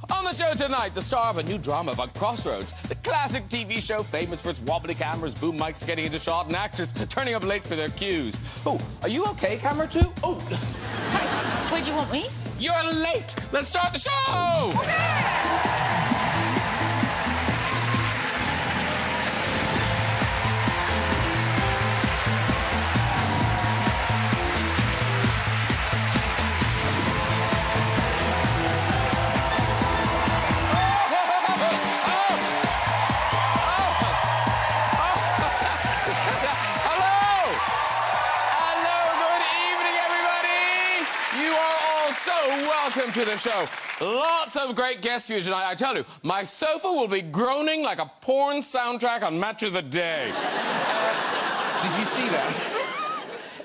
On the show tonight, the star of a new drama about Crossroads, the classic TV show famous for its wobbly cameras, boom mics getting into shot, and actors turning up late for their cues. Oh, are you okay, camera two? Oh. Hi. Where do you want me? You're late. Let's start the show. Okay. Welcome to the show. Lots of great guests for you tonight. I tell you, my sofa will be groaning like a porn soundtrack on Match of the Day. Did you see that?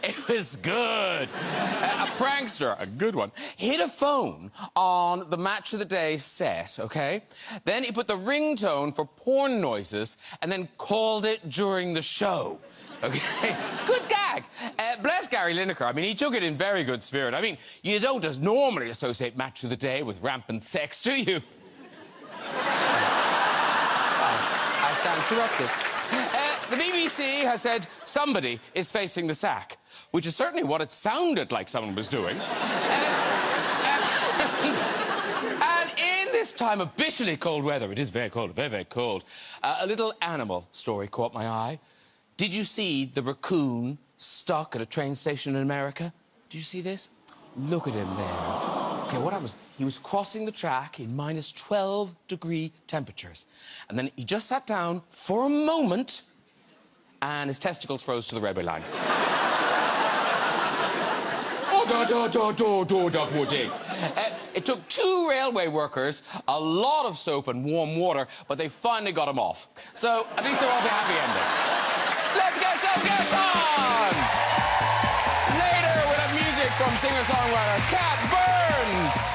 It was good. A prankster, a good one, hid a phone on the Match of the Day set, OK? Then he put the ringtone for porn noises and then called it during the show. OK? Good gag. Bless Gary Lineker. I mean, he took it in very good spirit. I mean, you don't just normally associate Match of the Day with rampant sex, do you? I stand corrected. The BBC has said somebody is facing the sack, which is certainly what it sounded like someone was doing. And in this time of bitterly cold weather, it is very cold, very, very cold, a little animal story caught my eye. Did you see the raccoon stuck at a train station in America? Did you see this? Look at him there. OK, what happened was he was crossing the track in minus 12-degree temperatures. And then he just sat down for a moment and his testicles froze to the railway line. It took 2 railway workers, a lot of soap and warm water, but they finally got him off. So at least there was a happy ending. Let's get some guests on! Later, we'll have music from singer-songwriter Cat Burns.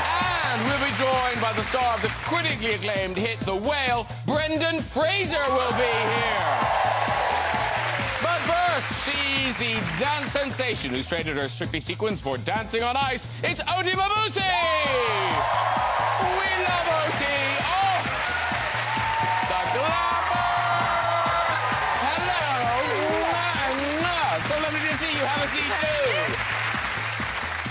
And we'll be joined by the star of the critically acclaimed hit The Whale, Brendan Fraser will be here. But first, she's the dance sensation who's traded her Strictly sequence for Dancing on Ice. It's Oti Mabuse! We love Oti! Oh! The glamour! Have a seat,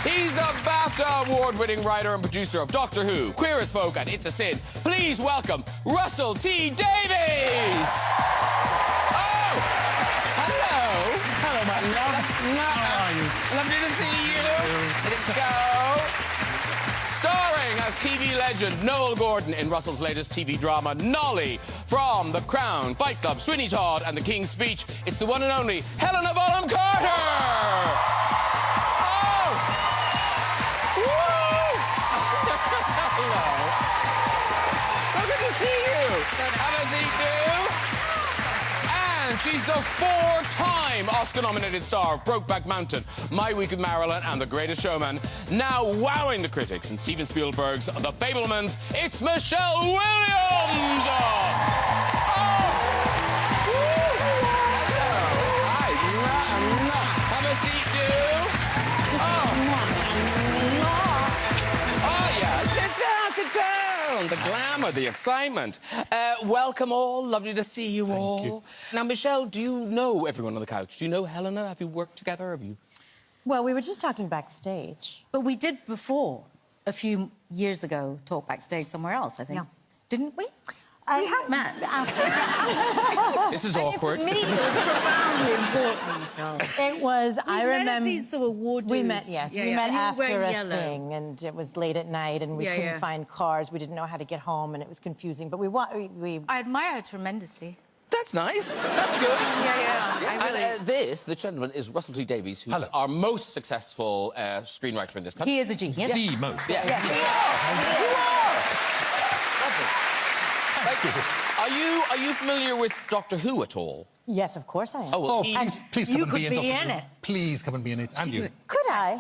too. He's the BAFTA award-winning writer and producer of Doctor Who, Queer as Folk, and It's a Sin. Please welcome Russell T Davies. Oh, hello. Hello, my love. How are you? Lovely to see you. Let it go. Starring as TV legend Noele Gordon in Russell's latest TV drama, Nolly. From The Crown, Fight Club, Sweeney Todd and The King's Speech, it's the one and only Helena Bonham Carter! Oh! Woo! Hello. So good to see you. Have a seat, too. And she's the 4-time Oscar-nominated star of Brokeback Mountain, My Week with Marilyn and The Greatest Showman. Now wowing the critics in Steven Spielberg's The Fabelmans, it's Michelle Williams! Have a seat, dude. Oh, yeah. Sit down. The glamour, the excitement. Welcome all. Lovely to see you all. You. Now, Michelle, do you know everyone on the couch? Do you know Helena? Have you worked together? Have you? Well, we were just talking backstage. But we did before, a few years ago, talk backstage somewhere else, I think. Yeah. Didn't we? We have met. This is awkward. For me, it was profoundly important, Michelle. It was, I remember... met at these sort of award We dues. met, yes. Yeah, we yeah. met And you were after wearing a yellow. thing, and it was late at night, and we Yeah, couldn't yeah. find cars. We didn't know how to get home, and it was confusing. But we I admire her tremendously. That's nice. That's good. Yeah. I really... And the gentleman, is Russell T Davies, who's our most successful screenwriter in this country. He is a genius. The most. Yeah. Yeah. You are! Thank you. Are you familiar with Doctor Who at all? Yes, of course I am. Oh, well, Oh, please come You and could be in be Doctor in Who. it. please come and be in it? And you. Could I?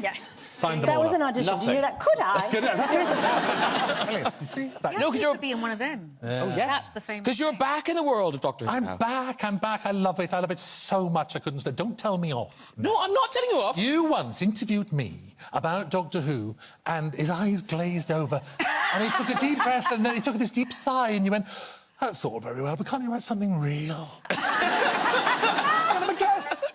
Yeah. Signed them That all was up. an audition. Did you hear Nothing. that? Could I? Good, that's it. Brilliant. You see? You No, 'cause used you're- to be in one of them. Oh, yes. That's the famous Because you're thing. back in the world of Doctor Who now. I'm back. I love it. I love it so much I couldn't stay. Don't tell me off. No, I'm not telling you off. You once interviewed me about Doctor Who, and his eyes glazed over, and he took a deep breath, and then he took this deep sigh, and you went, "That's all very well, but can't you write something real?" I'm a guest.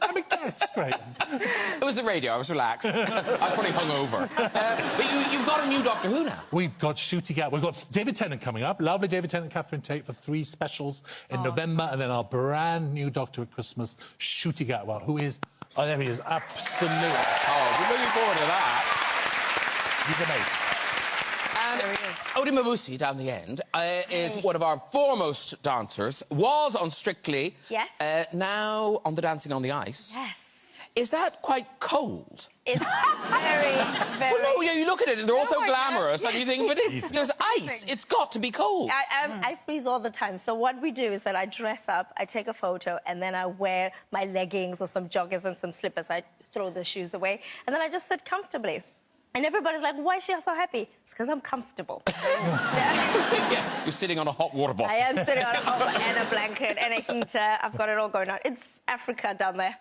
Great. It was the radio. I was relaxed. I was probably hungover. But you've got a new Doctor Who now. We've got shooting out. We've got David Tennant coming up. Lovely David Tennant, Catherine Tate for 3 specials in November, and then our brand new Doctor at Christmas, shooting out. Well, who is? Oh, there he is. Absolutely. Oh, we're looking forward to that. He's amazing. And Oti Mabuse down the end is one of our foremost dancers. Was on Strictly. Yes. Now on the Dancing on the Ice. Yes. Is that quite cold? It's very, very... Well, no, yeah, you look at it and they're all so my God. glamorous, and you think, but there's ice. It's got to be cold. I freeze all the time. So what we do is that I dress up, I take a photo, and then I wear my leggings or some joggers and some slippers. I throw the shoes away, and then I just sit comfortably. And everybody's like, why is she so happy? It's because I'm comfortable. Yeah, you're sitting on a hot water bottle. I am sitting on a hot and a blanket and a heater. I've got it all going on. It's Africa down there.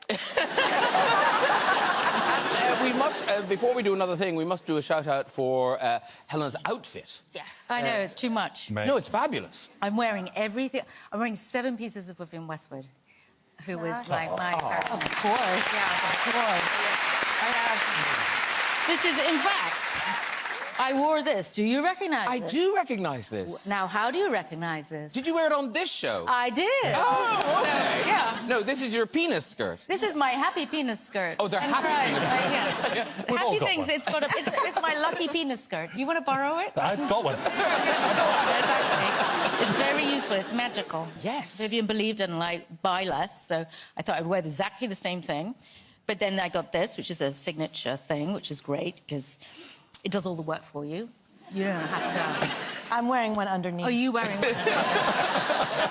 We must, before we do another thing, we must do a shout-out for Helena's outfit. Yes. I know, it's too much. Mate. No, it's fabulous. I'm wearing everything. I'm wearing 7 pieces of Vivienne Westwood, who was like my character. Of course. Yeah, of course. This is, in fact, I wore this. Do you recognise I this? do recognise this. Now, how do you recognise this? Did you wear it on this show? I did. Oh, okay. Yeah. No, this is your penis skirt. This is my happy penis skirt. Oh, they're happy penis skirts. Yeah. We've all Happy got things. one. It's my lucky penis skirt. Do you want to borrow it? I've got one. Exactly. It's very useful. It's magical. Yes. Vivienne believed in buy less, so I thought I'd wear exactly the same thing. But then I got this, which is a signature thing, which is great because it does all the work for you. You don't have to... I'm wearing one underneath. Are you wearing one?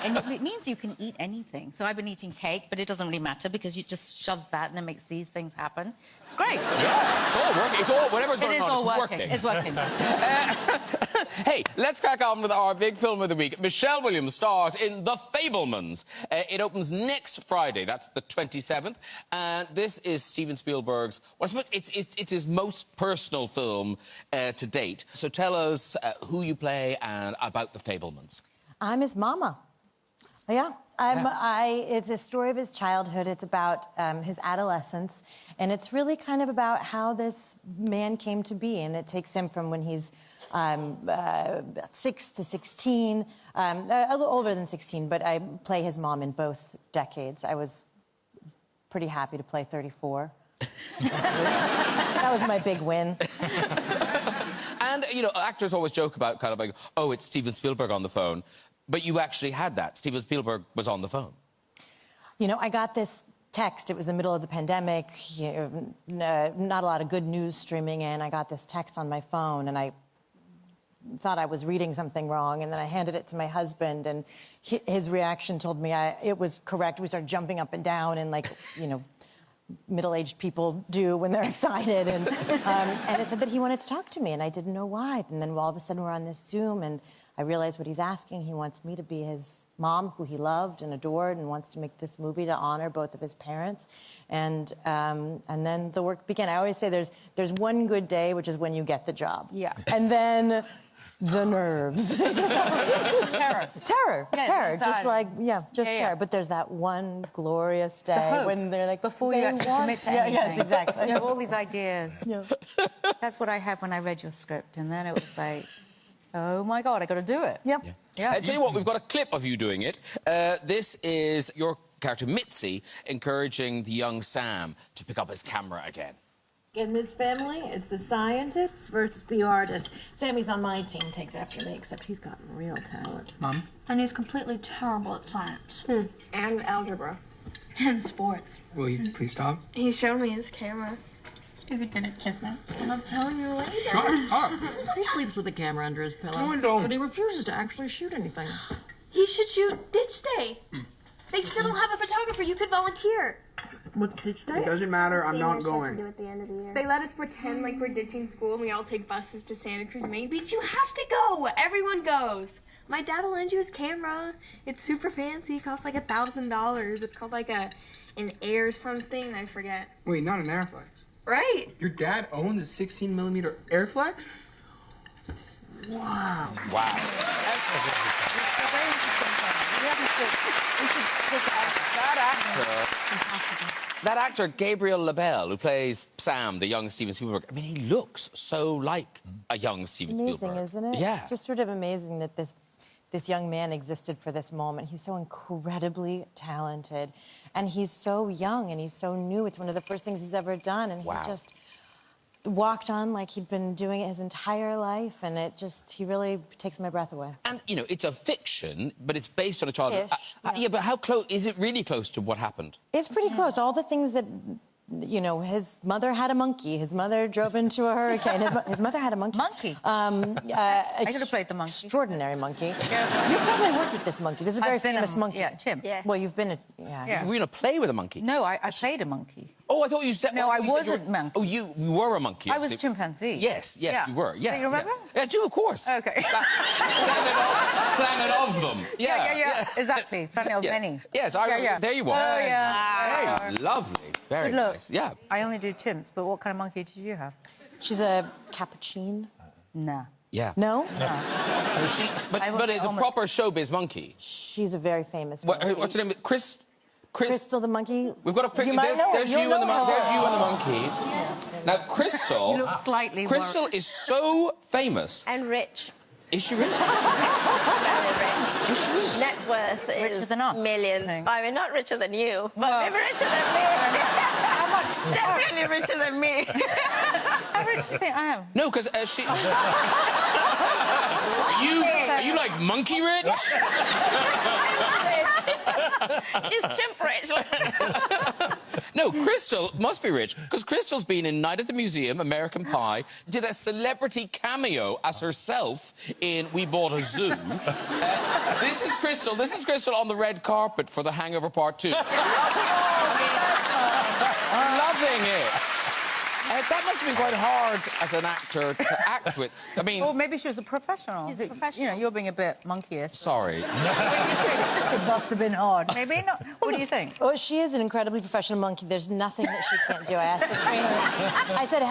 And it means you can eat anything. So I've been eating cake, but it doesn't really matter because you just shoves that and it makes these things happen. It's great. Yeah, it's all working. It's all, whatever's going on, it's working. It's working. Hey, let's crack on with our big film of the week. Michelle Williams stars in The Fabelmans. It opens next Friday. That's the 27th. And this is Steven Spielberg's... Well, I suppose it's his most personal film to date. So tell us who you play and about The Fabelmans. I'm his mama. Yeah. It's a story of his childhood. It's about his adolescence. And it's really kind of about how this man came to be. And it takes him from when he's 6 to 16, a little older than 16, but I play his mom in both decades. I was pretty happy to play 34. That was my big win. And, you know, actors always joke about kind of like, oh, it's Steven Spielberg on the phone. But you actually had that. Steven Spielberg was on the phone. You know, I got this text. It was the middle of the pandemic. Not a lot of good news streaming in. I got this text on my phone, and I thought I was reading something wrong, and then I handed it to my husband, and his reaction told me it was correct. We started jumping up and down, and like, you know, middle-aged people do when they're excited, and it said that he wanted to talk to me, and I didn't know why. And then all of a sudden we're on this Zoom, and I realized what he's asking. He wants me to be his mom, who he loved and adored, and wants to make this movie to honor both of his parents. And then the work began. I always say there's one good day, which is when you get the job. Yeah. And then the nerves. Terror. Terror. Yeah, terror. inside. Just like, just Yeah. terror. But there's that one glorious day hope. when they're like, Before you they actually want- commit to Yeah, anything. yes, exactly. You have all these ideas. Yeah. That's what I had when I read your script, and then it was like, oh my God, I got to do it. Yep. Yeah. Tell you what, we've got a clip of you doing it. This is your character, Mitzi, encouraging the young Sam to pick up his camera again. In this family, it's the scientists versus the artists. Sammy's on my team, takes after me, except he's got real talent. Mom? And he's completely terrible at science. And algebra. And sports. Will you please stop? He showed me his camera. Is he gonna kiss him? I'll tell you later. Shut up! He sleeps with a camera under his pillow. No, I don't. But he refuses to actually shoot anything. He should shoot Ditch Day. They still don't have a photographer. You could volunteer. What's ditch day? It doesn't matter, I'm not Seniors get to going. do at the end of the year. They let us pretend like we're ditching school and we all take buses to Santa Cruz, Maine Beach. You have to go! Everyone goes! My dad will lend you his camera. It's super fancy. It costs like $1,000. It's called like an Air something. I forget. Wait, not an Airflex. Right? Your dad owns a 16mm Airflex? Wow. Wow. That actor, Gabriel LaBelle, who plays Sam, the young Steven Spielberg, I mean, he looks so like a young Steven Spielberg. Amazing, isn't it? Yeah. It's just sort of amazing that this young man existed for this moment. He's so incredibly talented, and he's so young, and he's so new. It's one of the first things he's ever done, and Wow. he just walked on like he'd been doing it his entire life, and he really takes my breath away. And, you know, it's a fiction, but it's based on a child. Ish, Yeah, but how close, is it really close to what happened? It's pretty close. All the things that, you know, his mother had a monkey. His mother drove into a hurricane. His mother had a monkey. Monkey? I could have played the monkey. Extraordinary monkey. You probably worked with this monkey. This is a very I've been famous monkey. Yeah, Tim. Yeah. Well, you've been Yeah. Were you in a play with a monkey? No, I played a monkey. Oh, I thought you said... No, oh, I you said you wasn't were- monkey. Oh, you were a monkey. I was a obviously. chimpanzee. Yes, Yeah. you were. Yeah. Do you remember? Yeah, I do, of course. Okay. Planet of them. Yeah. Exactly. Planet of many. Yes, there you are. Oh, yeah. Hey, lovely. Very Good look. nice. Yeah. I only do chimps, but what kind of monkey did you have? She's a capuchin. Nah. Yeah. No? But it's a proper showbiz monkey. She's a very famous monkey. What's her name? Crystal the monkey. We've got a picture. You might know her. There's You'll you and the know her. There's you and the monkey. Now, Crystal... You look slightly Crystal more... is so famous. And rich. Is she really? Very rich. Is she really? Net worth is Richer than us, millions. I think. I mean, not richer than you, but Well- maybe richer than me. How much? Definitely richer than me. How rich do you think I am? No, because she... Are you like monkey rich? Is chimp rich? No, Crystal must be rich, because Crystal's been in Night at the Museum, American Pie, did a celebrity cameo as herself in We Bought a Zoo. This is Crystal on the red carpet for The Hangover Part 2. Loving it. That must have been quite hard as an actor to act with. I mean... Well, maybe she was a professional. She's a professional. You know, you're being a bit monkeyish. Sorry. It must have been hard. Maybe not. What do you think? Oh, she is an incredibly professional monkey. There's nothing that she can't do. I asked the trainer, I said,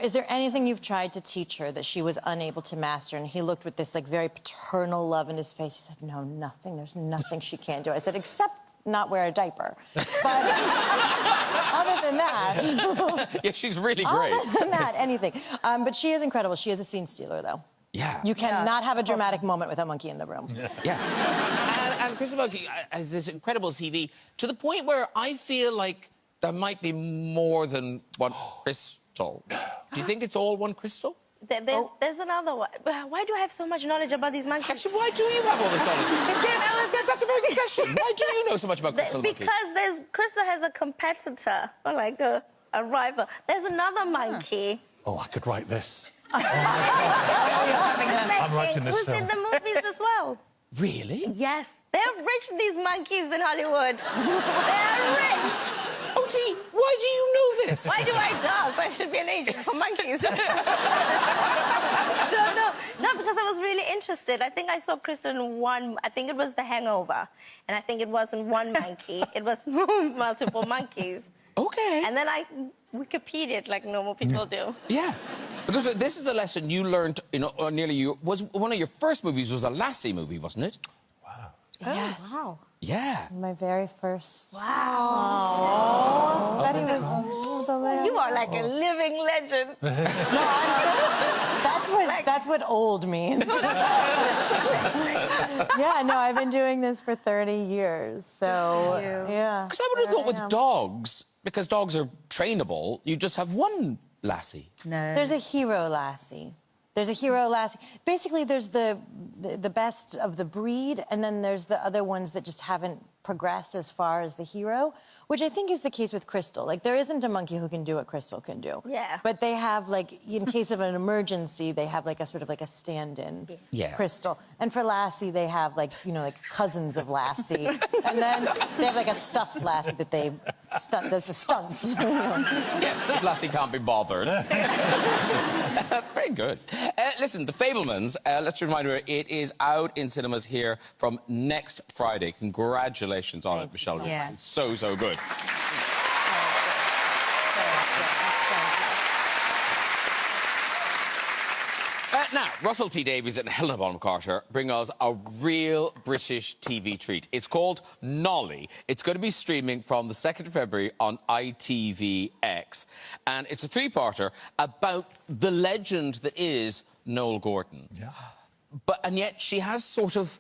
is there anything you've tried to teach her that she was unable to master? And he looked with this, like, very paternal love in his face. He said, no, nothing. There's nothing she can't do. I said, except not wear a diaper. But other than that... Yeah, she's really great. Other than that, anything. But she is incredible. She is a scene stealer, though. Yeah. You cannot have a dramatic moment with a monkey in the room. Yeah. And Crystal Monkey has this incredible CV, to the point where I feel like there might be more than one Crystal. Do you think it's all one Crystal? There's another one. Why do I have so much knowledge about these monkeys? Actually, why do you have all this knowledge? Yes, that's a very good question. Why do you know so much about Crystal Monkey? Because Crystal has a competitor, or like a rival. There's another monkey. Oh, I could write this. I'm writing this who's film. in the movies as well. Really? Yes. They're rich, these monkeys in Hollywood. They're rich. Oti, why do you know this? Why do I dance? I should be an agent for monkeys. No, because I was really interested. I think I saw Crystal in one, I think it was The Hangover. And I think it wasn't one monkey, it was multiple monkeys. Okay. And then I Wikipedia'd like normal people do. Yeah. Because this is a lesson you learned, was one of your first movies was a Lassie movie, wasn't it? Wow. Yes. Wow. Yeah. My very first... Wow. Betty was... You are like a living legend. That's what old means. Yeah, no, I've been doing this for 30 years, so... Yeah. Because I would have thought with dogs, because dogs are trainable, you just have one Lassie. No. There's a hero Lassie. There's a hero Lassie. Basically, there's the best of the breed, and then there's the other ones that just haven't progressed as far as the hero, which I think is the case with Crystal. Like, there isn't a monkey who can do what Crystal can do. Yeah. But they have, like, in case of an emergency, they have, like, a sort of, like, a stand-in Crystal. And for Lassie, they have, like, like cousins of Lassie. And then they have, like, a stuffed Lassie that they There's the stunts. Yeah, Lassie can't be bothered. Very good. Listen, The Fabelmans, let's remind you, it is out in cinemas here from next Friday. Congratulations on it, Michelle. Yeah. It's so, so good. Now, Russell T Davies and Helena Bonham Carter bring us a real British TV treat. It's called Nolly. It's going to be streaming from the 2nd of February on ITVX. And it's a three-parter about the legend that is Noele Gordon. Yeah. And yet she has sort of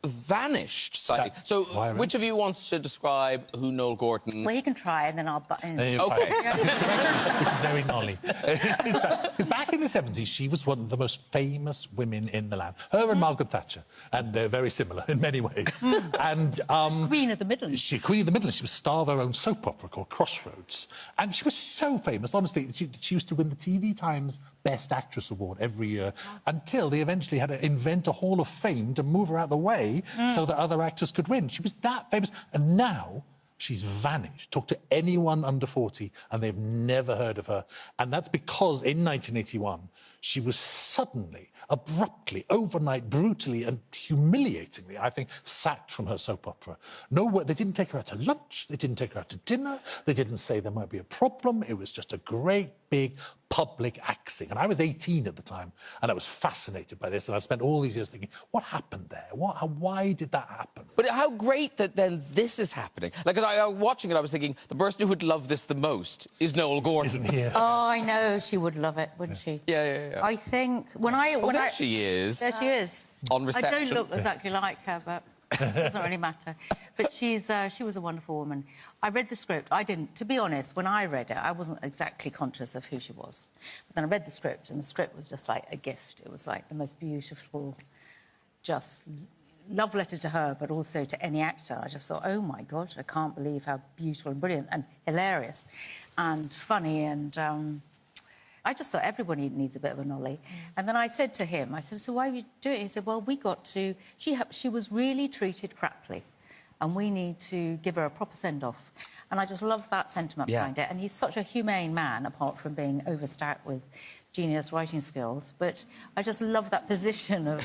vanished slightly. So, which of you wants to describe who Noele Gordon... Well, you can try, and then I'll... OK. Which is very Nolly. Because back in the 70s, she was one of the most famous women in the land. Her and Margaret Thatcher. And they're very similar in many ways. And... Queen of the Midlands. Queen of the Midlands. She was star of her own soap opera called Crossroads. And she was so famous, honestly. She used to win the TV Times Best Actress Award every year until they eventually had to invent a Hall of Fame to move her out the way so that other actors could win. She was that famous. And now she's vanished. Talk to anyone under 40 and they've never heard of her. And that's because in 1981, she was suddenly, abruptly, overnight, brutally and humiliatingly, I think, sacked from her soap opera. They didn't take her out to lunch. They didn't take her out to dinner. They didn't say there might be a problem. It was just a great, big public axing. And I was 18 at the time, and I was fascinated by this. And I spent all these years thinking, what happened there? Why did that happen? But how great that then this is happening. Like, watching it, I was thinking, the person who would love this the most is Noele Gordon. Isn't he? Oh, I know she would love it, wouldn't she? Yeah. I think There she is. There she is. On reception. I don't look exactly like her, but it doesn't really matter. But she was a wonderful woman. I read the script. I didn't, to be honest, when I read it, I wasn't exactly conscious of who she was. But then I read the script, and the script was just like a gift. It was like the most beautiful, just love letter to her, but also to any actor. I just thought, oh my God, I can't believe how beautiful and brilliant and hilarious and funny and. I just thought everybody needs a bit of a Nolly. And then I said to him, I said, so why are you doing it? He said, well, we got to... She was really treated craply, and we need to give her a proper send-off. And I just love that sentiment behind it. And he's such a humane man, apart from being overstacked with genius writing skills. But I just love that position of...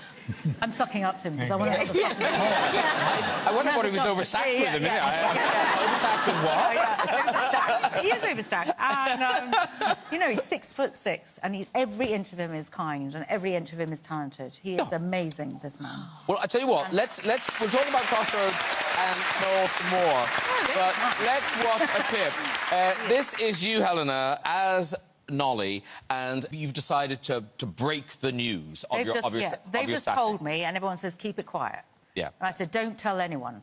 I'm sucking up to him, because I want to have a fucking... I wonder what he was overstacked with him. Overstacked with what? Overstacked. He is overstacked. And, you know, he's 6'6", and every inch of him is kind, and every inch of him is talented. He is amazing, this man. Well, I tell you what, we'll talk about Crossroads and Noel some more, but let's watch a clip. This is you, Helena, as Nolly, and you've decided to break the news of your They've just told me, and everyone says, keep it quiet. Yeah. And I said, don't tell anyone.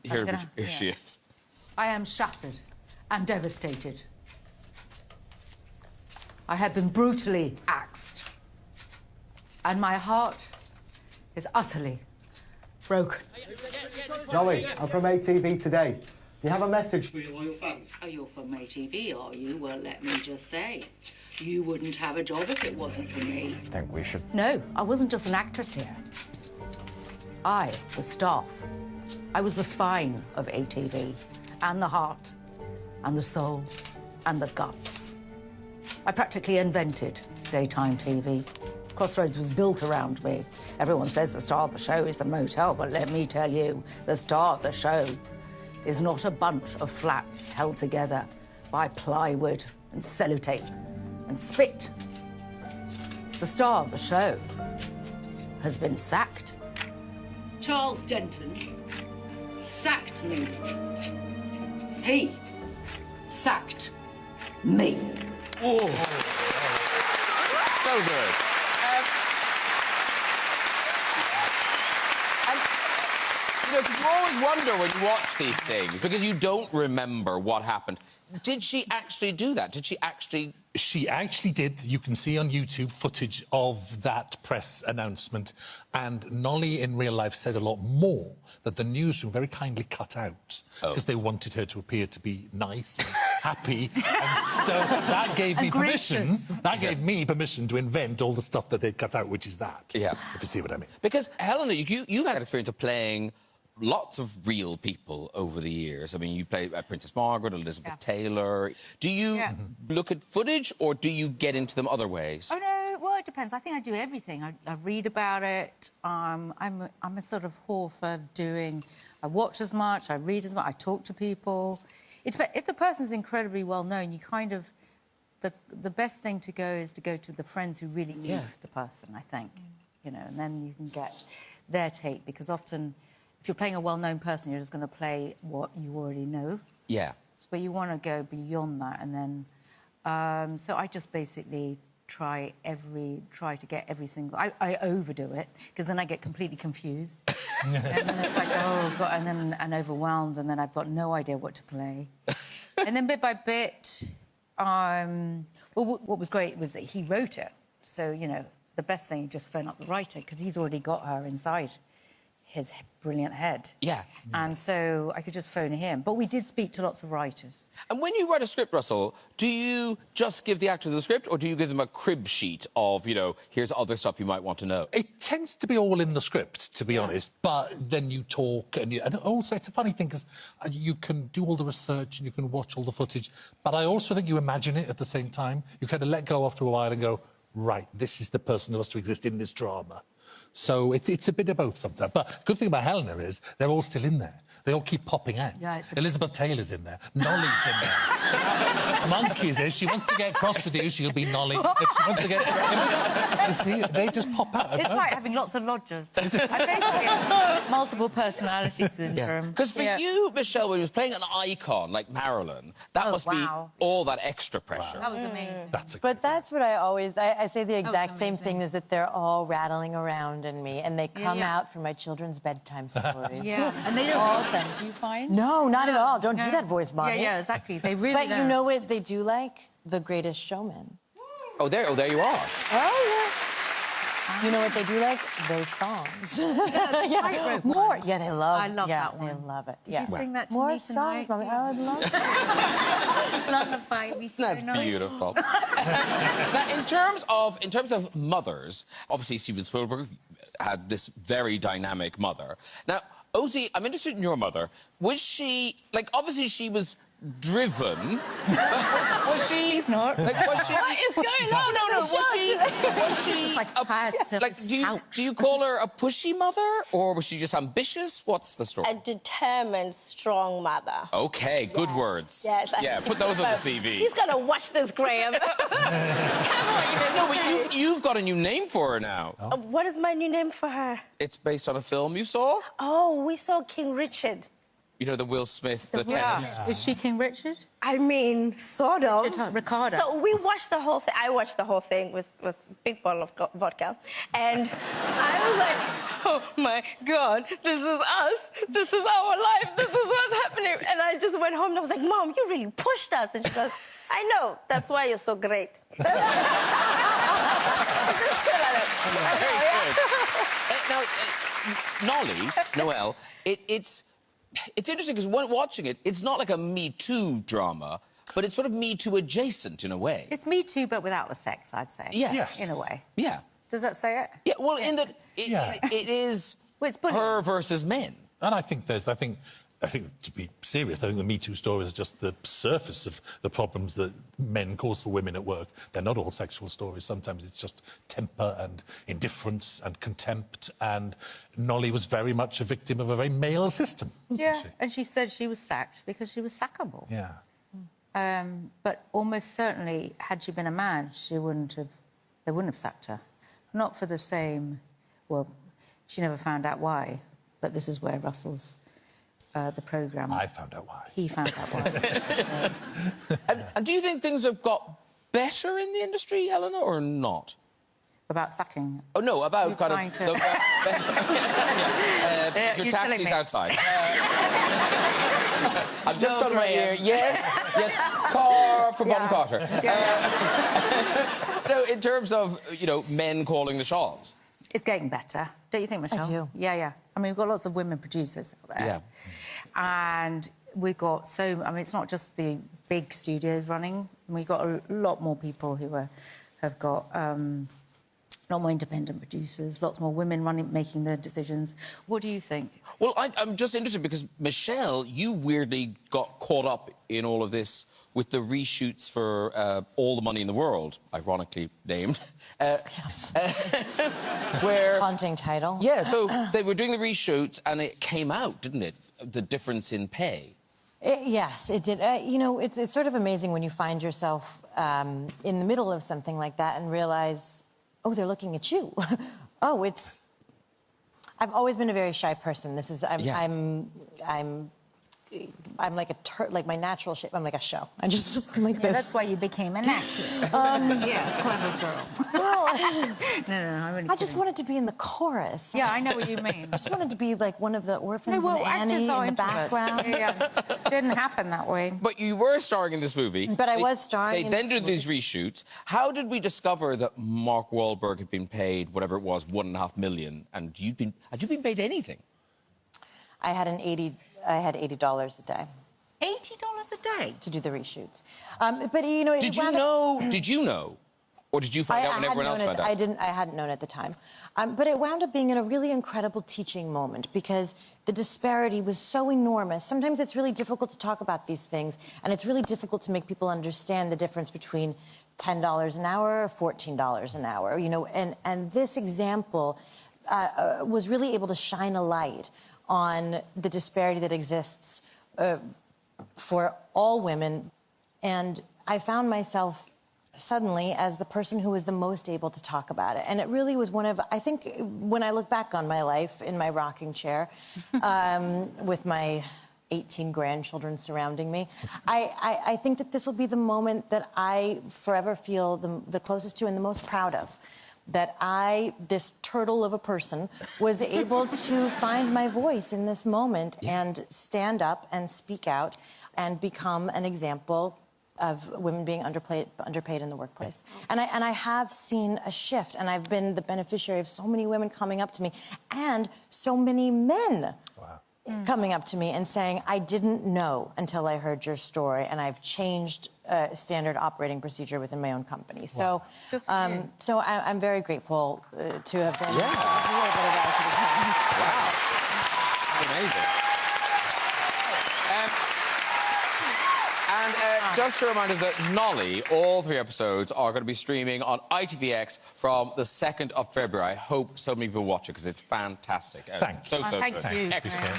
Here she is. I am shattered and devastated. I have been brutally axed, and my heart is utterly broken. Nolly, I'm from ATV Today. Do you have a message for your loyal fans? Oh, you're from ATV, are you? Well, let me just say, you wouldn't have a job if it wasn't for me. I think we should... No, I wasn't just an actress here. I was staff. I was the spine of ATV, and the heart, and the soul, and the guts. I practically invented daytime TV. Crossroads was built around me. Everyone says the star of the show is the motel, but let me tell you, the star of the show is not a bunch of flats held together by plywood and sellotape and spit. The star of the show has been sacked. Charles Denton sacked me. He sacked me. Oh. So good. You know, because you always wonder when you watch these things, because you don't remember what happened. Did she actually do that? Did she actually... She actually did. You can see on YouTube footage of that press announcement. And Nolly, in real life, said a lot more that the newsroom very kindly cut out because they wanted her to appear to be nice and happy. And so that gave me permission. That gave me permission to invent all the stuff that they'd cut out, which is that. Yeah. If you see what I mean. Because, Helena, you've had experience of playing lots of real people over the years. I mean, you played Princess Margaret, Elizabeth Taylor. Do you look at footage or do you get into them other ways? Oh, no, well, it depends. I think I do everything. I read about it. I'm a sort of whore for doing... I watch as much, I read as much, I talk to people. If the person's incredibly well-known, you kind of... The best thing to go is to go to the friends who really knew the person, I think. You know, and then you can get their take, because often, if you're playing a well-known person, you're just going to play what you already know. Yeah. But you want to go beyond that, and then... so I just basically try to get every single... I overdo it, because then I get completely confused. And then it's like, oh, God, and overwhelmed, and then I've got no idea what to play. And then bit by bit... well, what was great was that he wrote it. So, you know, the best thing, just phone up the writer, because he's already got her inside his brilliant head. Yeah. And so I could just phone him. But we did speak to lots of writers. And when you write a script, Russell, do you just give the actors the script or do you give them a crib sheet of, you know, here's other stuff you might want to know? It tends to be all in the script, to be honest, but then you talk and also it's a funny thing because you can do all the research and you can watch all the footage, but I also think you imagine it at the same time. You kind of let go after a while and go, right, this is the person who has to exist in this drama. So it's a bit of both sometimes. But good thing about Helena is they're all still in there. They all keep popping out. Yeah, Elizabeth Taylor's in there. Nolly's in there. Monkey's there. If she wants to get cross with you, she'll be Nolly. If she wants to get... they just pop out. It's like having lots of lodgers. I basically have multiple personality syndrome. Because for you, Michelle, when you was playing an icon like Marilyn, that must be all that extra pressure. That was amazing. That's what I always... I say the exact same thing, is that they're all rattling around in me, and they come out for my children's bedtime stories. Yeah, and they don't... them, do you find? No, not at all. Don't do that voice, Mommy. Yeah, exactly. They really But you know what they do like? The Greatest Showman. Oh, there you are. Oh, yeah. You know what they do like? Those songs. More. Yeah, they love. I love that one. They love it. Did you sing that to More me tonight? songs, Mommy. I would love it. Lullaby me so That's nice. beautiful. Now, in terms of mothers, obviously Steven Spielberg had this very dynamic mother. Now, Oti, I'm interested in your mother. Was she, like, obviously she was driven, but was she... She's not. Like, was she... What is going on? No, was she... do you call her a pushy mother, or was she just ambitious? What's the story? A determined, strong mother. OK, good words. Yes. Yeah, put those on the CV. She's going to watch this, Graham. No, but you've got a new name for her now. What is my new name for her? It's based on a film you saw? Oh, we saw King Richard. You know, the Will Smith, the tennis... Is she King Richard? I mean, sort of. Ricardo. So we watched the whole thing. I watched the whole thing with a big bottle of vodka. And I was like, oh, my God, this is us. This is our life. This is what's happening. And I just went home and I was like, Mom, you really pushed us. And she goes, I know. That's why you're so great. Just chill at it. Now, Nolly, Noele, it's interesting because when watching it, it's not like a Me Too drama, but it's sort of Me Too adjacent in a way. It's Me Too, but without the sex, I'd say. Yeah. Yes. In a way. Yeah. Does that say it? Yeah, well, in that it is it's her versus men. And I think to be serious, I think the Me Too stories are just the surface of the problems that men cause for women at work. They're not all sexual stories. Sometimes it's just temper and indifference and contempt. And Nolly was very much a victim of a very male system. Yeah, and she said she was sacked because she was sackable. Yeah. But almost certainly, had she been a man, they wouldn't have sacked her. Not for the same... Well, she never found out why, but this is where Russell's... the programme. I found out why. He found out why. And do you think things have got better in the industry, Helena, or not? About sacking? Oh, no, about kind of... The taxi's outside. I've just got my ear. Yes, car for Bonham Carter. No, in terms of, you know, men calling the shots. It's getting better, don't you think, Michelle? I do. Yeah. I mean, we've got lots of women producers out there. Yeah. And we've got I mean, it's not just the big studios running. We've got a lot more people who have got a lot more independent producers, lots more women making the decisions. What do you think? Well, I'm just interested because, Michelle, you weirdly got caught up in all of this with the reshoots for All the Money in the World, ironically named. Yes. Where... Haunting title. Yeah, so they were doing the reshoots and it came out, didn't it? The difference in pay. Yes, it did. You know, it's sort of amazing when you find yourself in the middle of something like that and realize, oh, they're looking at you. Oh, it's... I've always been a very shy person. This is... I'm like like my natural shape. I'm like a shell. I'm like this. That's why you became an actress. Yeah, clever girl. Well, no, I just wanted to be in the chorus. Yeah, I know what you mean. I just wanted to be like one of the orphans and Annie in the background. Yeah. Didn't happen that way. But you were starring in this movie. But I was starring They then did these reshoots. How did we discover that Mark Wahlberg had been paid whatever it was, $1.5 million, and had you been paid anything? I had $80 a day. $80 a day? To do the reshoots. But, you know... Did you know? Or did you find out when everyone else found out? I hadn't known at the time. But it wound up being in a really incredible teaching moment because the disparity was so enormous. Sometimes it's really difficult to talk about these things, and it's really difficult to make people understand the difference between $10 an hour or $14 an hour, you know, and this example was really able to shine a light on the disparity that exists for all women. And I found myself suddenly as the person who was the most able to talk about it. And it really was one of, I think, when I look back on my life in my rocking chair with my 18 grandchildren surrounding me, I think that this will be the moment that I forever feel the closest to and the most proud of. That this turtle of a person, was able to find my voice in this moment and stand up and speak out and become an example of women being underpaid in the workplace. And I have seen a shift, and I've been the beneficiary of so many women coming up to me and so many men coming up to me and saying, I didn't know until I heard your story, and I've changed standard operating procedure within my own company. So, so I'm very grateful to have been a little bit of that. Wow. Amazing. And just a reminder that Nolly, all 3 episodes, are going to be streaming on ITVX from the 2nd of February. I hope so many people watch it, because it's fantastic. Thanks. So Thank good. you. Excellent.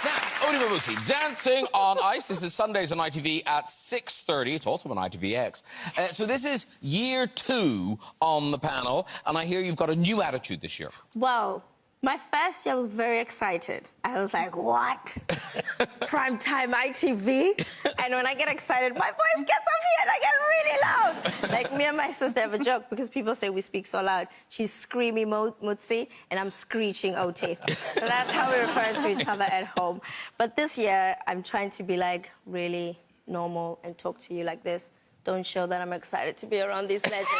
Now, Oti Mabuse, Dancing on Ice. This is Sundays on ITV at 6:30. It's also on ITVX. So this is year 2 on the panel, and I hear you've got a new attitude this year. Wow. My first year I was very excited. I was like, what? Primetime ITV? And when I get excited, my voice gets up here and I get really loud. Like, me and my sister have a joke because people say we speak so loud. She's screaming Mutsi and I'm screeching Oti. So that's how we refer to each other at home. But this year, I'm trying to be, like, really normal and talk to you like this. Don't show that I'm excited to be around these legends.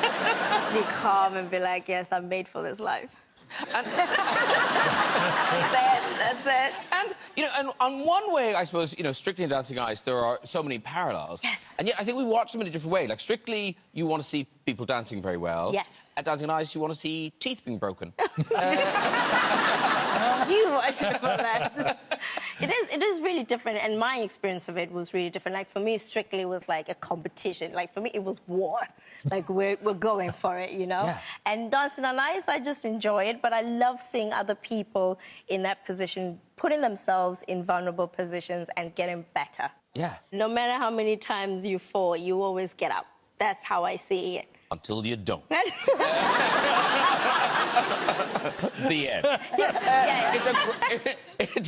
Just be calm and be like, yes, I'm made for this life. And that's it. And, you know, and on one way, I suppose, you know, Strictly and Dancing Ice, there are so many parallels. Yes. And yet, I think we watch them in a different way. Like, Strictly, you want to see people dancing very well. Yes. At Dancing on Ice, you want to see teeth being broken. You watch it for that. It is really different, and my experience of it was really different. Like, for me, Strictly was like a competition. Like, for me, it was war. Like, we're going for it, you know? Yeah. And Dancing on Ice, I just enjoy it, but I love seeing other people in that position, putting themselves in vulnerable positions and getting better. Yeah. No matter how many times you fall, you always get up. That's how I see it. Until you don't. The end.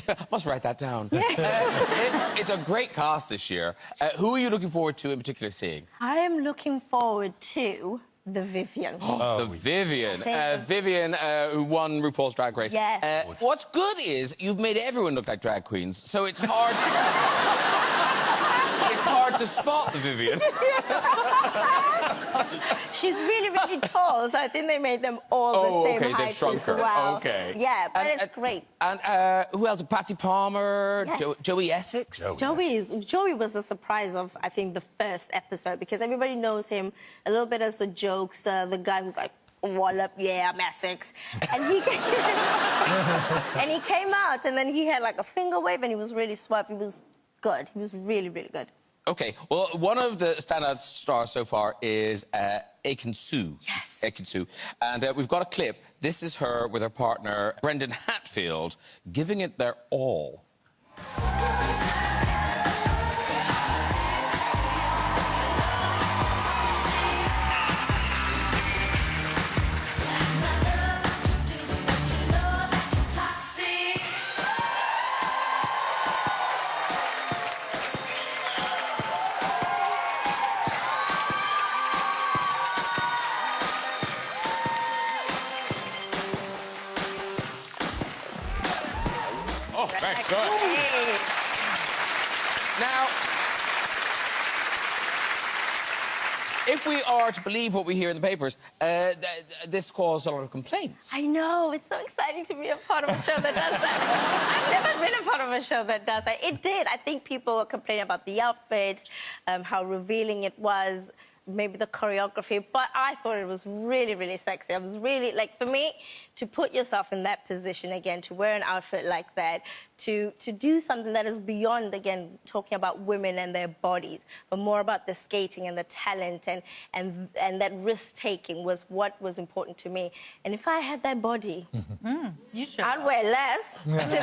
I must write that down. It's a great cast this year. Who are you looking forward to in particular seeing? I am looking forward to the Vivian. The Vivian. Vivian, who won RuPaul's Drag Race. Yes. What's good is you've made everyone look like drag queens, so it's hard... it's hard to spot the Vivian. she's really, really tall, so I think they made them all the same height they've shrunk as her. well. Okay. Yeah, but it's great. And who else? Patsy Palmer, Yes. Joey Essex. Joey was the surprise of, I think, the first episode, because everybody knows him a little bit as the jokester, the guy who's like, "Wallop, yeah, I'm Essex." And he came, and he came out, and then he had like a finger wave, and he was really suave. He was good. He was really, really good. Okay, well, one of the standout stars so far is Aiken Sue. Yes. Aiken Sue. And we've got a clip. This is her with her partner, Brendan Hatfield, giving it their all. Oh, very good. Now, if we are to believe what we hear in the papers, this caused a lot of complaints. I know, it's so exciting to be a part of a show that does that. I've never been a part of a show that does that. It did. I think people were complaining about the outfit, how revealing it was, maybe the choreography, but I thought it was really, really sexy. I was really, like, for me, to put yourself in that position again, to wear an outfit like that, to do something that is beyond, again, talking about women and their bodies, but more about the skating and the talent and that risk-taking was what was important to me. And if I had that body, You should. I'd wear less to this show,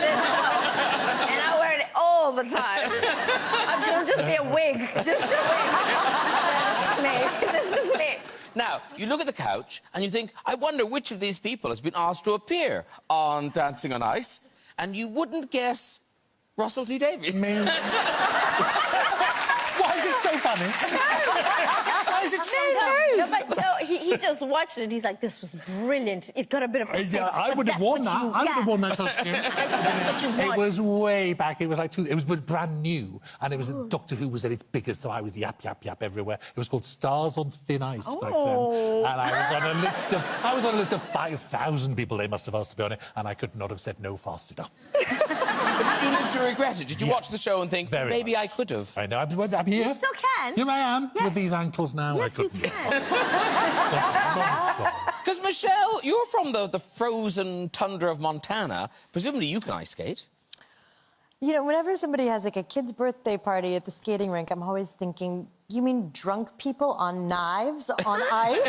and I wear it all the time. It'll just be a wig, just a wig. This is me. Now, you look at the couch and you think, I wonder which of these people has been asked to appear on Dancing on Ice, and you wouldn't guess Russell T Davies. Me. Why is it so funny? Why is it so funny? No, but no, he just watched it. He's like, this was brilliant. It got a bit of a... Yeah, I would have worn that. I would have worn that costume. It was way back. It was like it was brand new, and it was Doctor Who was at its biggest, so I was yap everywhere. It was called Stars on Thin Ice back then, and I was on a list of 5,000 people they must have asked to be on it, and I could not have said no fast enough. But you live to regret it. Did you watch the show and think, maybe I could have? I know. I'm here. You still can. Here I am with these ankles now. Yes, I you couldn't. can. Because, Michelle, you're from the frozen tundra of Montana. Presumably you can ice skate. You know, whenever somebody has, like, a kid's birthday party at the skating rink, I'm always thinking, you mean drunk people on knives on ice?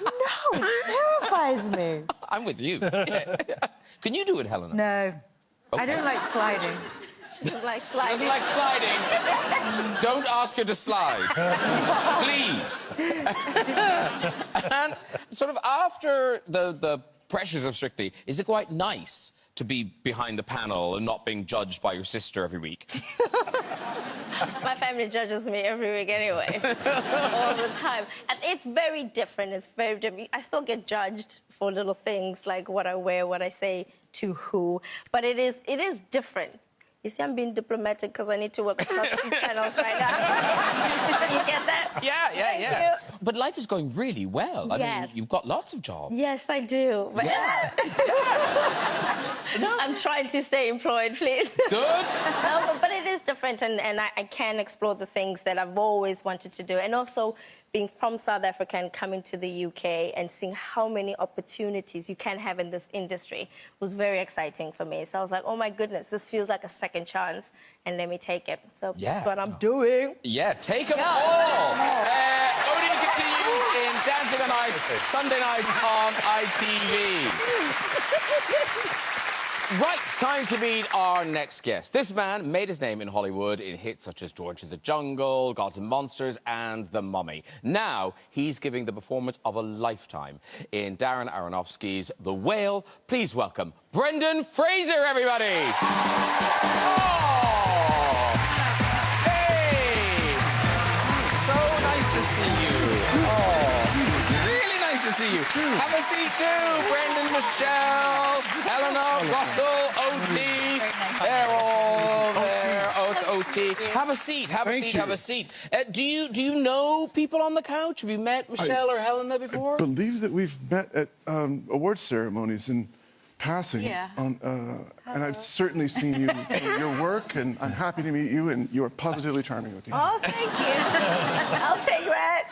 No, it terrifies me. I'm with you. Yeah. Can you do it, Helena? No. I don't like sliding. She doesn't like She sliding. doesn't like sliding. Don't ask her to slide. Please. And sort of after the pressures of Strictly, is it quite nice to be behind the panel and not being judged by your sister every week? My family judges me every week anyway, all the time. And it's very different. It's very different. I still get judged for little things like what I wear, what I say to who. But it is different. You see, I'm being diplomatic because I need to work across 2 channels right now. You get that? Yeah. Thank you. But life is going really well. I mean, you've got lots of jobs. Yes, I do. But I'm trying to stay employed, please. Good. No, but it is different, and I can explore the things that I've always wanted to do. And also, being from South Africa and coming to the UK and seeing how many opportunities you can have in this industry was very exciting for me. So I was like, oh, my goodness, this feels like a second chance, and let me take it. So that's what I'm doing. Yeah, take them all. Voting continues in Dancing on Ice, Sunday night on ITV. Right, time to meet our next guest. This man made his name in Hollywood in hits such as George of the Jungle, Gods and Monsters, and The Mummy. Now, he's giving the performance of a lifetime in Darren Aronofsky's The Whale. Please welcome Brendan Fraser, everybody! Oh! Hey! So nice to see you. Oh, really nice to see you. Have a seat too, Brendan, Michelle, Helena, Russell, Oti. They're all there. Oti. Have a seat. Have a Thank seat. you. Have a seat. Do you know people on the couch? Have you met Michelle or Helena before? I believe that we've met at award ceremonies in passing. Yeah. And I've certainly seen you for your work, and I'm happy to meet you, and you are positively charming, Oti. Oh, thank you. I'll take that.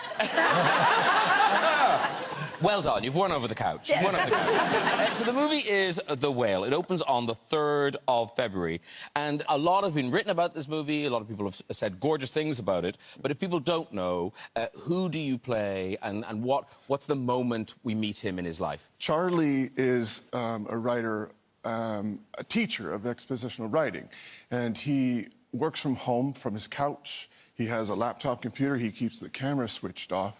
Well done. You've won over the couch. You've won over the couch. So the movie is The Whale. It opens on the 3rd of February. And a lot has been written about this movie. A lot of people have said gorgeous things about it. But if people don't know, who do you play and what's the moment we meet him in his life? Charlie is a writer, a teacher of expositional writing. And he works from home, from his couch. He has a laptop computer. He keeps the camera switched off.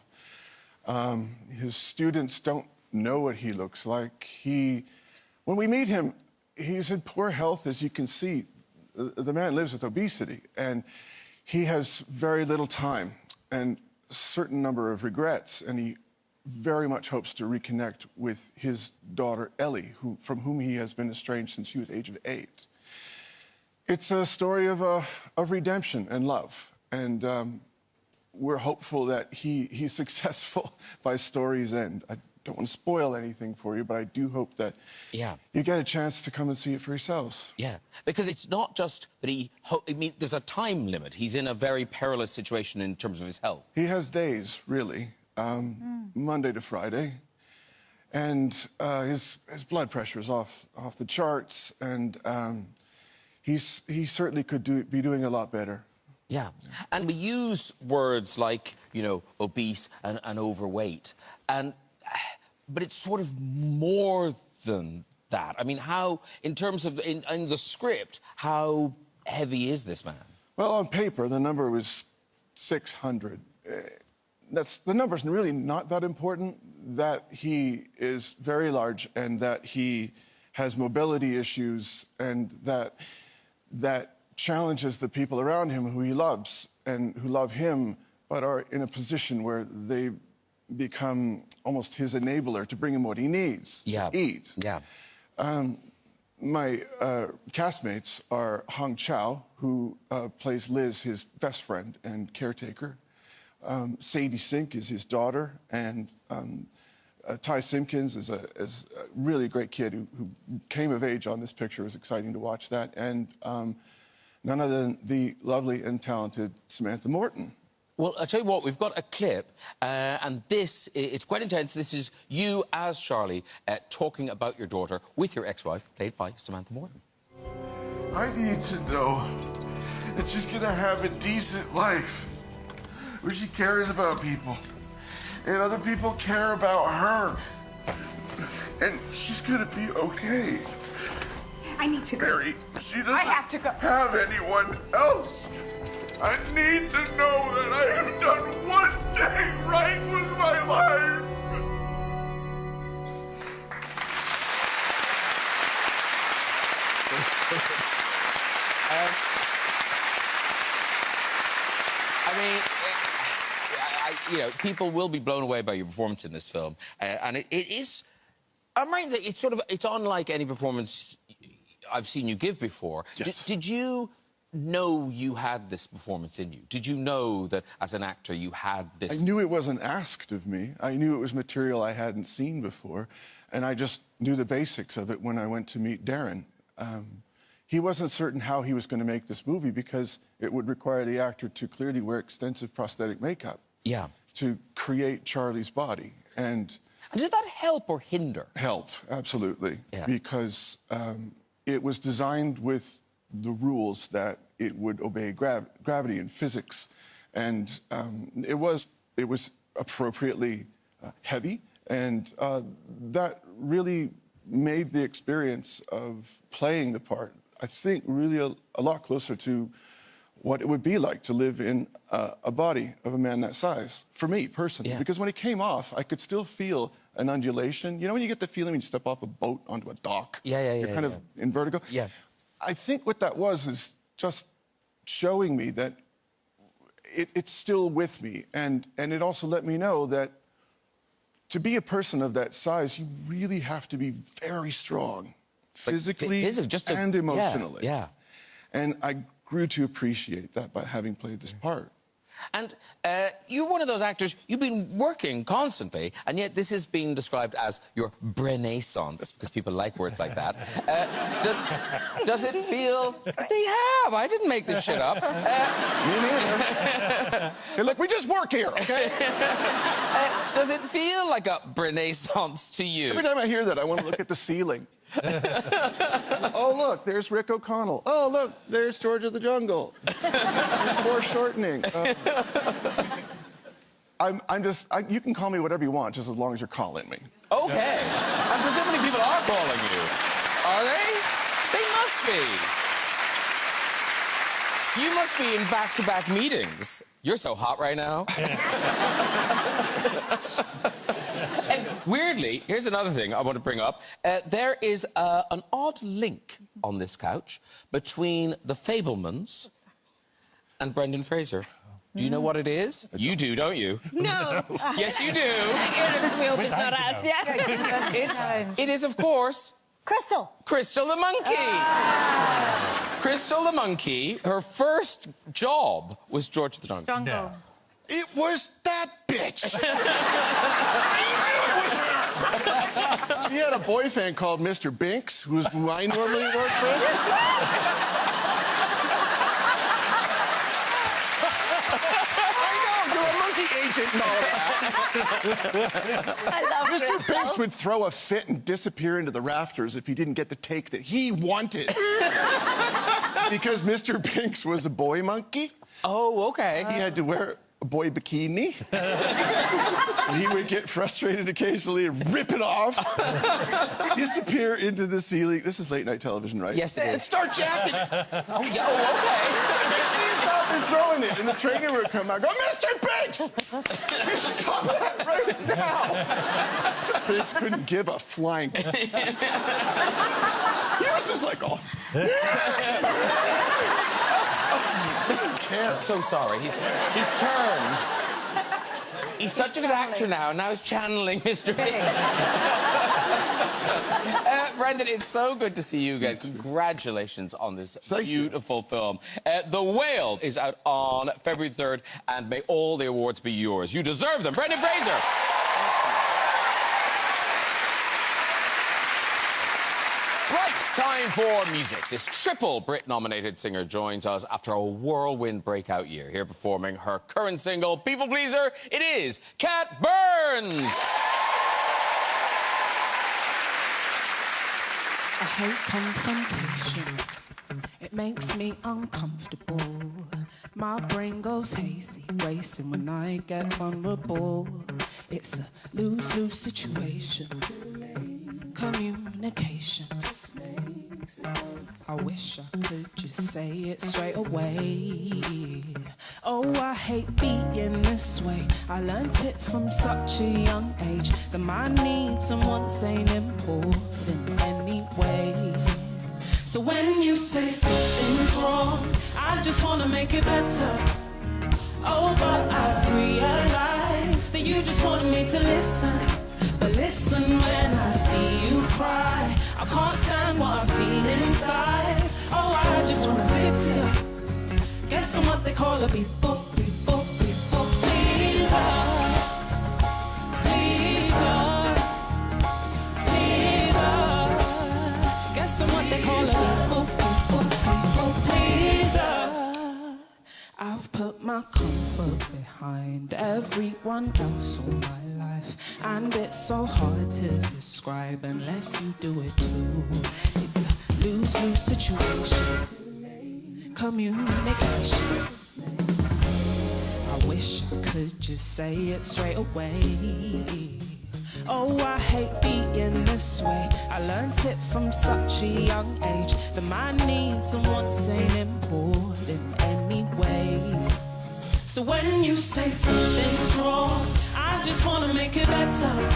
His students don't know what he looks like. When we meet him, he's in poor health, as you can see. The man lives with obesity, and he has very little time and a certain number of regrets, and he very much hopes to reconnect with his daughter, Ellie, from whom he has been estranged since he was age of 8. It's a story of redemption and love, and we're hopeful that he's successful by story's end. I don't want to spoil anything for you, but I do hope that you get a chance to come and see it for yourselves. Yeah, because it's not just that I mean, there's a time limit. He's in a very perilous situation in terms of his health. He has days, really, Monday to Friday, and his blood pressure is off the charts, and he certainly could be doing a lot better. Yeah, and we use words like, you know, obese and overweight, but it's sort of more than that. I mean, how, in terms of, in the script, how heavy is this man? Well, on paper, the number was 600. The number's really not that important, that he is very large and that he has mobility issues and that challenges the people around him who he loves and who love him, but are in a position where they become almost his enabler to bring him what he needs to eat. Yeah. My castmates are Hong Chow, who plays Liz, his best friend and caretaker. Sadie Sink is his daughter, and Ty Simpkins is a really great kid who came of age on this picture. It was exciting to watch that. And none other than the lovely and talented Samantha Morton. Well, I'll tell you what, we've got a clip, and it's quite intense. This is you as Charlie talking about your daughter with your ex-wife, played by Samantha Morton. I need to know that she's gonna have a decent life, where she cares about people, and other people care about her, and she's gonna be okay. I need to go. Mary, she doesn't have to go. have anyone else. I need to know that I have done one thing right with my life. I mean, you know, people will be blown away by your performance in this film, and it is. I'm right that it's unlike any performance I've seen you give before. Yes. Did you know you had this performance in you? Did you know that as an actor you had this? I knew it wasn't asked of me. I knew it was material I hadn't seen before, and I just knew the basics of it when I went to meet Darren. He wasn't certain how he was going to make this movie because it would require the actor to clearly wear extensive prosthetic makeup. Yeah. To create Charlie's body. And did that help or hinder? Help, absolutely. Yeah. Because it was designed with the rules that it would obey gravity and physics. And it was appropriately heavy. And that really made the experience of playing the part, I think, really a lot closer to what it would be like to live in a body of a man that size, for me, personally. Yeah. Because when it came off, I could still feel an undulation. You know when you get the feeling when you step off a boat onto a dock? You're kind of in vertigo? Yeah. I think what that was is just showing me that it's still with me. And it also let me know that to be a person of that size, you really have to be very strong, physically and emotionally. Yeah. And I grew to appreciate that by having played this part. And you're one of those actors, you've been working constantly, and yet this has been described as your Renaissance, because people like words like that. Does it feel... They have, I didn't make this shit up. Me neither. Hey, look, we just work here, okay? Does it feel like a Renaissance to you? Every time I hear that, I want to look at the ceiling. Oh, look, there's Rick O'Connell. Oh, look, there's George of the Jungle. Foreshortening. You can call me whatever you want, just as long as you're calling me. Okay. And presumably people are calling you. Are they? They must be. You must be in back-to-back meetings. You're so hot right now. And weirdly, here's another thing I want to bring up. There is an odd link on this couch between the Fabelmans and Brendan Fraser. Do you know what it is? You do, don't you? No. Yes, you do. We hope it's not us. Yeah. It is, of course... Crystal. Crystal the monkey. Crystal the monkey, her first job was George the Jungle. Jungle. It was that bitch. She had a boyfriend called Mr. Binks, who I normally work with. I know, you're a monkey agent and all that. I love Mr. Binks would throw a fit and disappear into the rafters if he didn't get the take that he wanted. Because Mr. Binks was a boy monkey. Oh, okay. He had to wear a boy bikini. And he would get frustrated occasionally and rip it off. Disappear into the ceiling. This is late night television, right? Yes, it is. Start jacking it. Oh, yeah, oh, okay. Stop and throwing it. And the trainer would come out and go, Mr. Binks! Stop that right now. Mr. Binks couldn't give a flying. He was just like, oh. I'm so sorry. He's turned. He's such a good actor now, and now he's channeling Mr. Binks. Brendan, it's so good to see you again. Congratulations on this beautiful film. The Whale is out on February 3rd, and may all the awards be yours. You deserve them. Brendan Fraser. Right, time for music. This triple Brit-nominated singer joins us after a whirlwind breakout year. Here performing her current single, People Pleaser, it is Cat Burns. I hate confrontation. It makes me uncomfortable. My brain goes hazy, racing when I get vulnerable. It's a lose-lose situation. Communication. I wish I could just say it straight away. Oh, I hate being this way. I learnt it from such a young age that my needs and wants ain't important anyway. So when you say something's wrong, I just wanna make it better. Oh, but I've realized that you just want me to listen. But listen when I see you cry. I can't stand what I feel inside. Oh, I just wanna fix you. Guess I'm what they call a people pleaser. Pleaser. Pleaser. Guess I'm what they call a people pleaser. I've put my comfort behind everyone else all my life, and it's so hard to describe unless you do it too. It's a lose-lose situation. Communication. I wish I could just say it straight away. Oh, I hate being this way. I learnt it from such a young age that my needs and wants ain't important anyway. So when you say something's wrong, I just wanna make it better.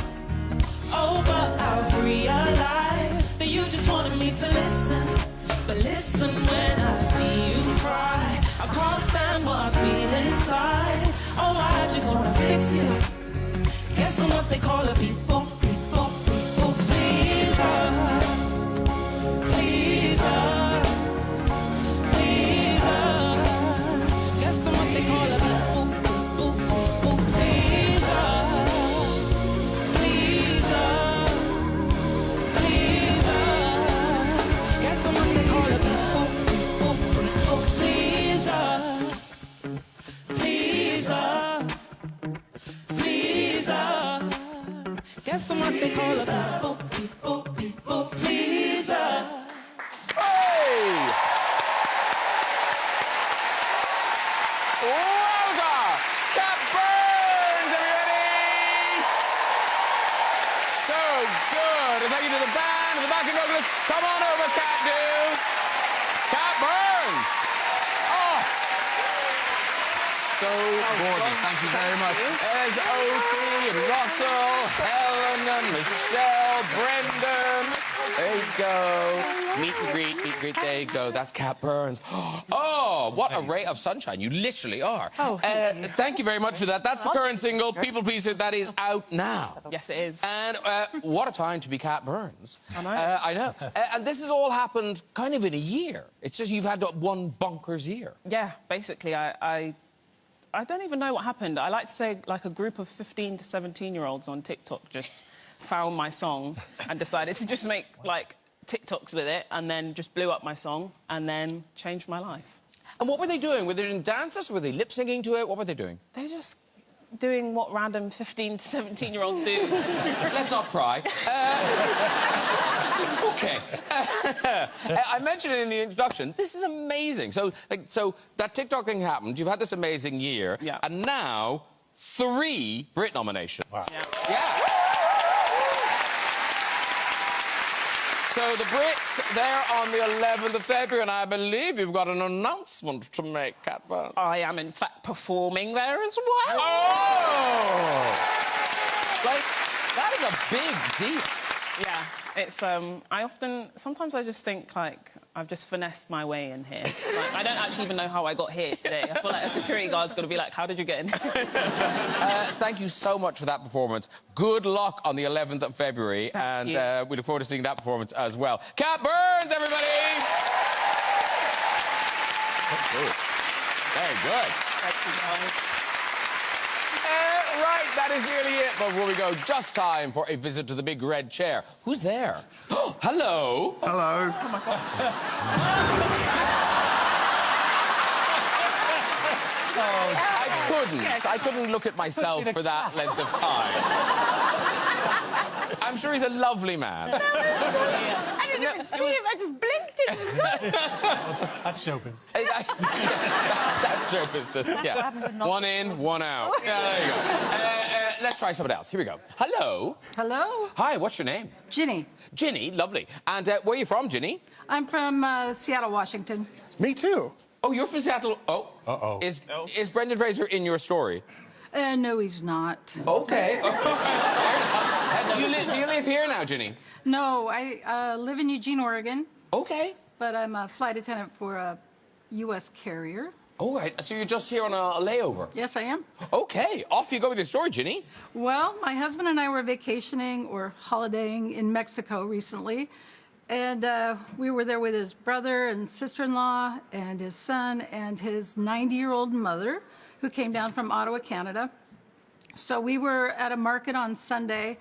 Oh, but I've realized that you just wanted me to listen. But listen when I see you cry. I can't stand what I feel inside. Oh, I just wanna fix it. Guess I'm what they call a people pleaser. Pleaser. Pleaser. guess I'm what they call a people pleaser. Hey! Rosa! Cat Burns, everybody! So good. And thank you to the band and the backing vocalist. Come on over, Cat Do. Cat Burns. Oh! So gorgeous. Thank you very much. There's Oti and Russell, Helena, Michelle, Brendan. There you go. Meet and greet. There you go. That's Cat Burns. Oh, what a ray of sunshine. You literally are. Oh, thank you very much for that. That's the current single, People Pleaser, that is out now. Yes, it is. And what a time to be Cat Burns. I know. I know. And this has all happened kind of in a year. It's just you've had one bonkers year. Yeah, basically, I don't even know what happened. I like to say, like, a group of 15 to 17-year-olds on TikTok just found my song and decided to just make, like, TikToks with it, and then just blew up my song and then changed my life. And what were they doing? Were they doing dances? Were they lip-syncing to it? What were they doing? They're just doing what random 15 to 17-year-olds do. Let's not pry. OK. I mentioned it in the introduction. This is amazing. So that TikTok thing happened. You've had this amazing year. Yeah. And now, 3 Brit nominations. Wow. Yeah. So the Brits, they're on the 11th of February, and I believe you've got an announcement to make, Cat Burns. I am, in fact, performing there as well. Oh! Like, that is a big deal. Yeah, it's, sometimes I just think, like, I've just finessed my way in here. Like, I don't actually even know how I got here today. I feel like a security guard's going to be like, how did you get in? Thank you so much for that performance. Good luck on the 11th of February, and we look forward to seeing that performance as well. Cat Burns, everybody! Very good. Thank you, guys. Right, that is nearly it. But before we go, just time for a visit to the big red chair. Who's there? Oh, hello. Hello. Oh, my gosh. I couldn't look at myself for that length of time. I'm sure he's a lovely man. I didn't even see him. I just blinked. It was That's showbiz. That joke is just, yeah. One in, one out. Yeah, there you go. Let's try someone else. Here we go. Hello. Hello. Hi, what's your name? Ginny. Ginny, lovely. And where are you from, Ginny? I'm from Seattle, Washington. Me too. Oh, you're from Seattle. Oh. Uh-oh. Is Brendan Fraser in your story? No, he's not. Okay. Do you live here now, Ginny? No, I live in Eugene, Oregon. Okay. But I'm a flight attendant for a U.S. carrier. All right. So you're just here on a layover? Yes, I am. Okay. Off you go with your story, Ginny. Well, my husband and I were vacationing or holidaying in Mexico recently. And we were there with his brother and sister-in-law and his son and his 90-year-old mother, who came down from Ottawa, Canada. So we were at a market on Sunday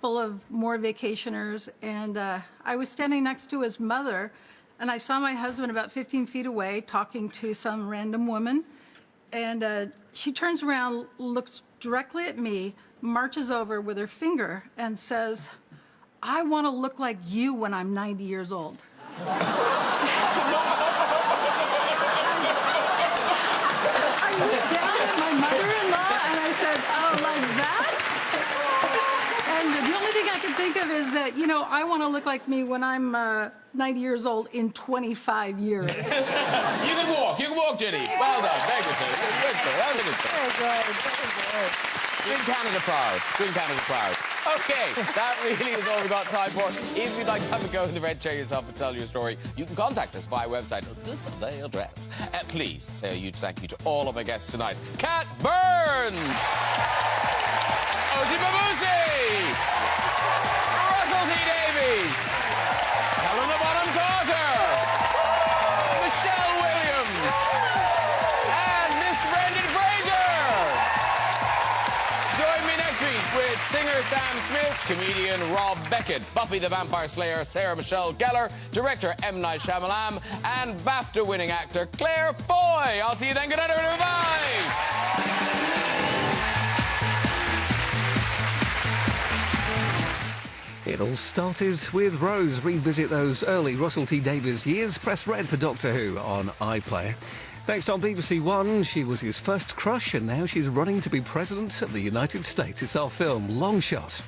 full of more vacationers, and I was standing next to his mother, and I saw my husband about 15 feet away talking to some random woman, and she turns around, looks directly at me, marches over with her finger, and says, "I want to look like you when I'm 90 years old." I looked down at my mother-in-law and I said, "Oh, like that?" And the only thing I can think of is that, you know, I want to look like me when I'm 90 years old in 25 years. You can walk, Ginny. Well done. Very good, Ginny. Doing Canada proud. Doing Canada proud. OK, that really is all we've got time for. If you'd like to have a go in the red chair yourself and tell your story, you can contact us via website at this address. Please say a huge thank you to all of my guests tonight. Cat Burns! Oti Mabuse! Russell T Davies! Helena Bonham Carter! Michelle Williams! And Mr. Brendan Fraser! Join me next week with singer Sam Smith, comedian Rob Beckett, Buffy the Vampire Slayer Sarah Michelle Gellar, director M. Night Shyamalan, and BAFTA-winning actor Claire Foy. I'll see you then. Good night, everybody. Bye! It all started with Rose. Revisit those early Russell T Davies years. Press red for Doctor Who on iPlayer. Next on BBC One, she was his first crush and now she's running to be President of the United States. It's our film, Long Shot.